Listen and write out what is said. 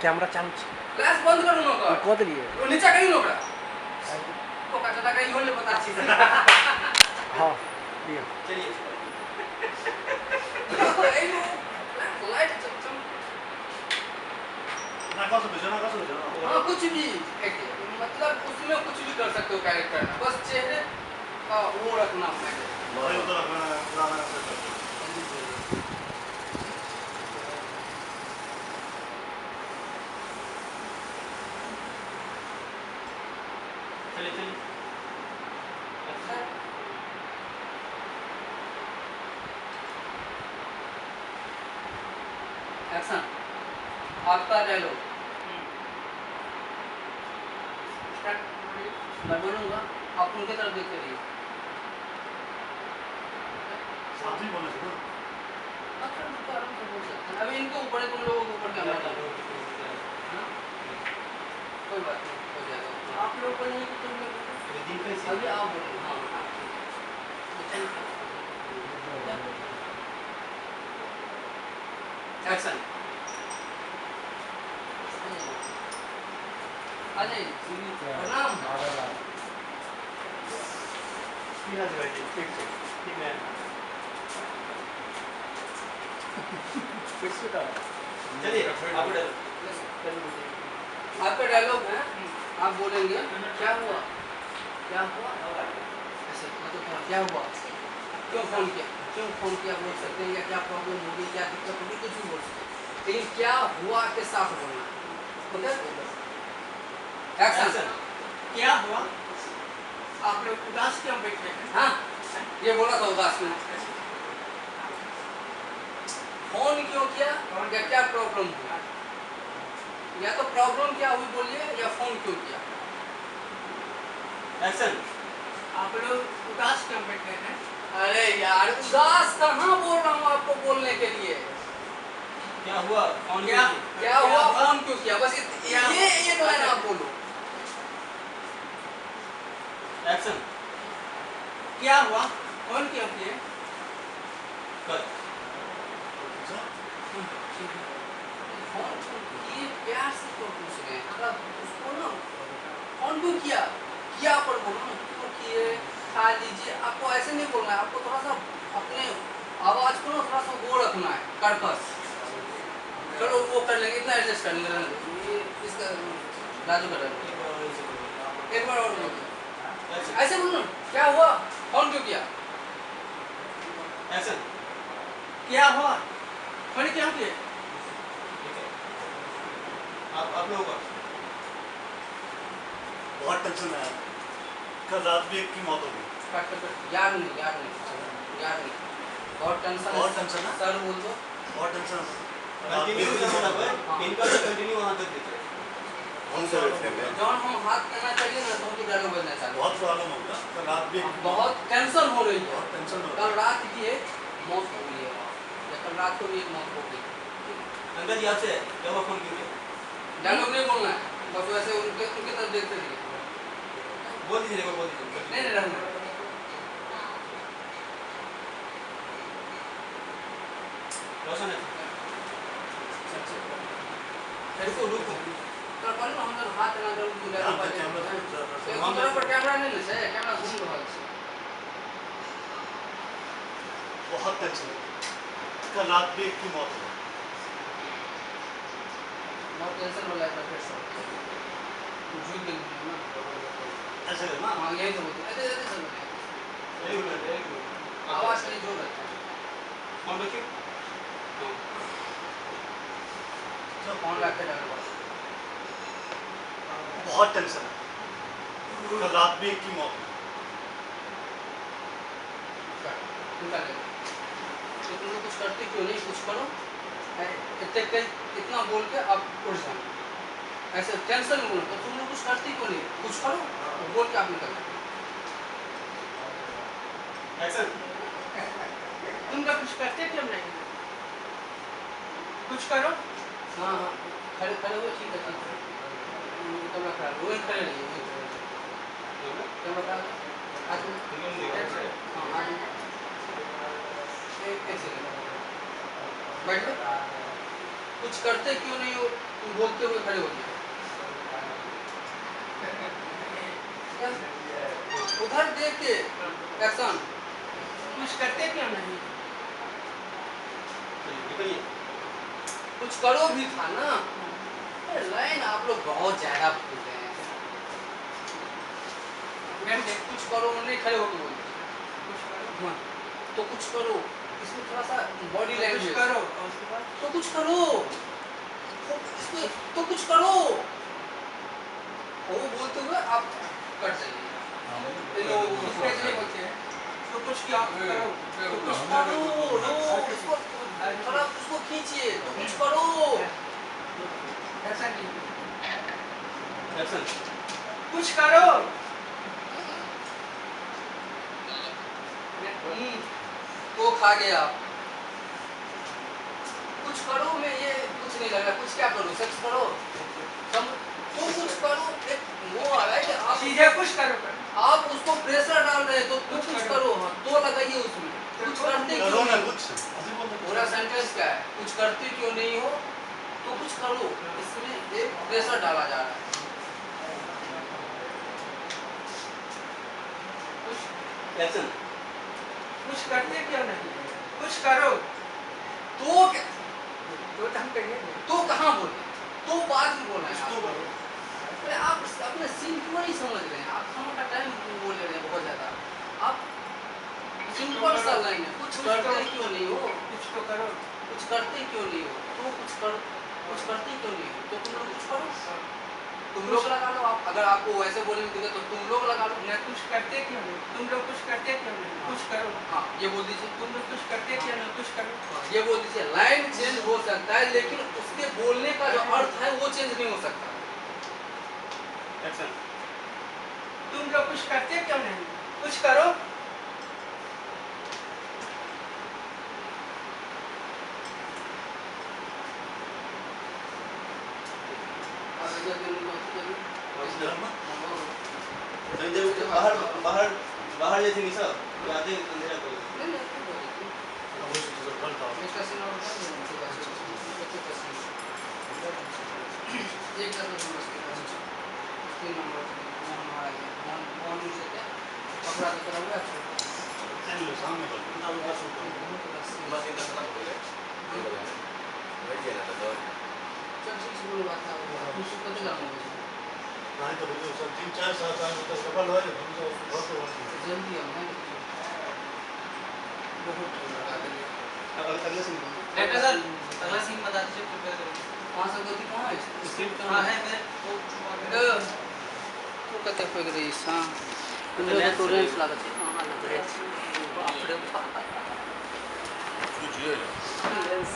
Camera चालू छे flash बंद करू न कर कह देलिए ओ नीचा करी न ओकरा तो काटा कहीं होले पता छी हां लियो चलिए ए लो लाइट चम ना हां कुछ भी मतलब उसमें कुछ भी कर सकते हो कैरेक्टर में बस चेहरे का वो रखना है भाई उधर रखना पुराना चलिए चलिए अच्छा एक्शन आपका डायलॉग मैं बोलूंगा आप उनके तरफ देखते रहिए साथ ही बोलना चाहिए आराम से बोल सकते हैं अभी इनको ऊपर तुम लोगों के ऊपर कैमरा डालो कोई बात नहीं हो जाएगा आप लोग को नहीं तो तुम लोग अभी आप बोलो हाँ एक्शन आ जाइए प्रणाम ठीक है चलिए आपका डायलॉग है आप बोलेंगे क्या हुआ ऐसे मतलब क्या हुआ क्यों फोन किया बोल सकते हैं या क्या प्रॉब्लम होगी क्या दिक्कत होगी कुछ भी बोल सकते हैं लेकिन क्या हुआ के साथ बोलना है एक्शन क्या हुआ आप लोग उदास क्यों बैठे हैं हाँ ये बोला था उदास में फोन क्यों किया या क्या प्रॉब्लम हुआ या तो प्रॉब्लम क्या हुई बोलिए या फोन क्यों किया एक्शन आप लोग उदास क्यों बैठे हैं अरे यार उदास कहाँ बोल रहा हूँ आपको बोलने के लिए क्या हुआ फोन क्या हुआ फोन क्यों किया बस ये लाइन आप बोलो एक्शन क्या हुआ फोन क्यों किए ये प्यार से क्यों पूछ रहे हैं मतलब उसको ना फोन क्यों किया पर बोलो ना क्यों किए खा लीजिए आपको ऐसे नहीं बोलना है आपको थोड़ा सा अपने आवाज को ना थोड़ा सा वो रखना है कर्कश चलो वो कर लेंगे इतना एडजस्ट कर लेंगे ये इसका राजू कर लेंगे एक बार और बोलो ऐसे बोलो क्या हुआ फोन क्यों किया ऐसे क्या हुआ फोन क्यों किए आप लोगों का बहुत टेंशन है कल रात भी एक की मौत हो गई यार नहीं बहुत टेंशन है सर बोल दो बहुत टेंशन इनका तो कंटिन्यू वहां तक देते हम सब बैठे जॉन हम हाथ करना चाहिए ना तो उनको डायलॉग बजना चाहिए बहुत प्रॉब्लम हो गया कल रात भी बहुत टेंशन हो रही है बहुत टेंशन हो कल रात की एक मौत हो गई है या कल रात को भी एक मौत हो गई अंकल जी आपसे क्या हुआ फोन क्यों डायलॉग नहीं बोलना है बस वैसे उनके तरफ देखते रहिए बोल दीजिए नहीं रहना रोशन है रुको कर पालो ना हम हाथ ना कर उनको डायलॉग बाजे हम तरफ पर कैमरा नहीं ले कैमरा घूम रहा है बहुत टेंशन कल रात भी एक की मौत हो गई बहुत टेंशन वाला है फिर से कुछ भी नहीं ना ऐसे करना हां यही तो बोलते ऐसे सब एक मिनट आवाज नहीं जोर रखना फोन रखिए तो फोन रख के डालो बहुत टेंशन है कल रात भी एक की मौत निकाल ले तो तुम कुछ करते क्यों नहीं कुछ करो इतना बोल के आप उड़ जाओ ऐसे टेंशन में बोलो तो तुम लोग कुछ करती क्यों नहीं कुछ करो बोल के आप निकल एक्शन तुम लोग कुछ करते क्यों नहीं कुछ करो हाँ खड़े हुए ठीक है कैमरा खड़ा वो खड़े रहिए कैमरा खड़ा आज हाँ आज एक सेकंड बैठ कुछ करते क्यों नहीं हो, तुम बोलते हुए खड़े हो गए। उधर देख के एक्शन। कुछ करते क्यों नहीं? कुछ करो भी था ना। लाइन आप लोग बहुत ज्यादा भूल गए हैं। कुछ करो नहीं, खड़े होकर बोलो तो कुछ करो। इसमें थोड़ा सा बॉडी लैंग्वेज करो तो कुछ करो, तो कुछ करो। वो बोलते हुए आप कट जाइए। बोलते हैं तो कुछ क्या करो, तो कुछ करो, लो इसको थोड़ा उसको खींचिए, तो कुछ करो। ऐसा नहीं, एक्शन। कुछ करो। तो खा गया। कुछ करो में ये कुछ नहीं लग रहा। कुछ क्या करो, सेक्स करो, तो कुछ करो। एक वो आ रहा है कि आप सीधे कुछ करो। आप उसको प्रेशर डाल रहे हैं, तो कुछ करो। तो लगाइए उसमें। कुछ करते करो क्यों ना नहीं? कुछ। पूरा सेंटेंस क्या है? कुछ करते क्यों नहीं हो, तो कुछ करो। इसमें एक प्रेशर डाला जा रहा है। एक्शन। कुछ करते क्यों नहीं, कुछ करो। तो क्या? तो हम कहिए तो कहाँ बोले? तो बाद में बोलना है तो आपको। करो। अरे आप अपने सीन क्यों नहीं समझ रहे हैं? आप समय का टाइम बोल रहे हैं बहुत ज्यादा। आप सिंपल सा लाइन है, कुछ करते क्यों नहीं हो, कुछ तो करो। कुछ करते क्यों नहीं हो, तो कुछ कर, कुछ करते क्यों नहीं हो, तो तुम लोग कुछ करो। तुम लोग लगा लो। आप अगर आपको वैसे बोलने में दिक्कत तो तुम लोग लगा लो। मैं कुछ करते क्यों नहीं, तुम लोग कुछ करते क्यों नहीं, कुछ करो। हाँ, ये बोल दीजिए। तुम लोग कुछ करते क्यों नहीं, कुछ करो। हाँ, ये बोल दीजिए। लाइन चेंज हो सकता है, लेकिन उसके बोलने का जो अर्थ है वो चेंज नहीं हो सकता। एक्शन। तुम लोग कुछ करते क्यों नहीं, कुछ करो। बाहर बाहर बाहर जैसे नहीं सब यादें अंधेरा करो। नहीं नहीं, नहीं बोलिए। इसका सीन और बता दो, उनके पास बच्चों का सीन। एक तरफ समझते हैं। 3 नंबर मोहन हमारा है। मोहन से क्या पकड़ा तो करा हुआ है। सामने बस इधर खत्म हो गए। बैठ जाना था। चल ठीक से बोलो बात ना हो। कुछ कभी जाना है। नहीं तो बोलो सब 3-4 साल तक सफल हो हम तो बहुत जल्दी हम हैं। बहुत लगा देंगे। अगले से डायरेक्टर सर अगला सीन बता दीजिए प्रिपेयर करो। कहाँ से गलती कहाँ है? स्क्रिप्ट हाँ है मेरे तो कहते हैं कोई रही सा मुझे तो रेंज लगा थी। हाँ लग रही थी। बाप रे बाप। कुछ ये लेंस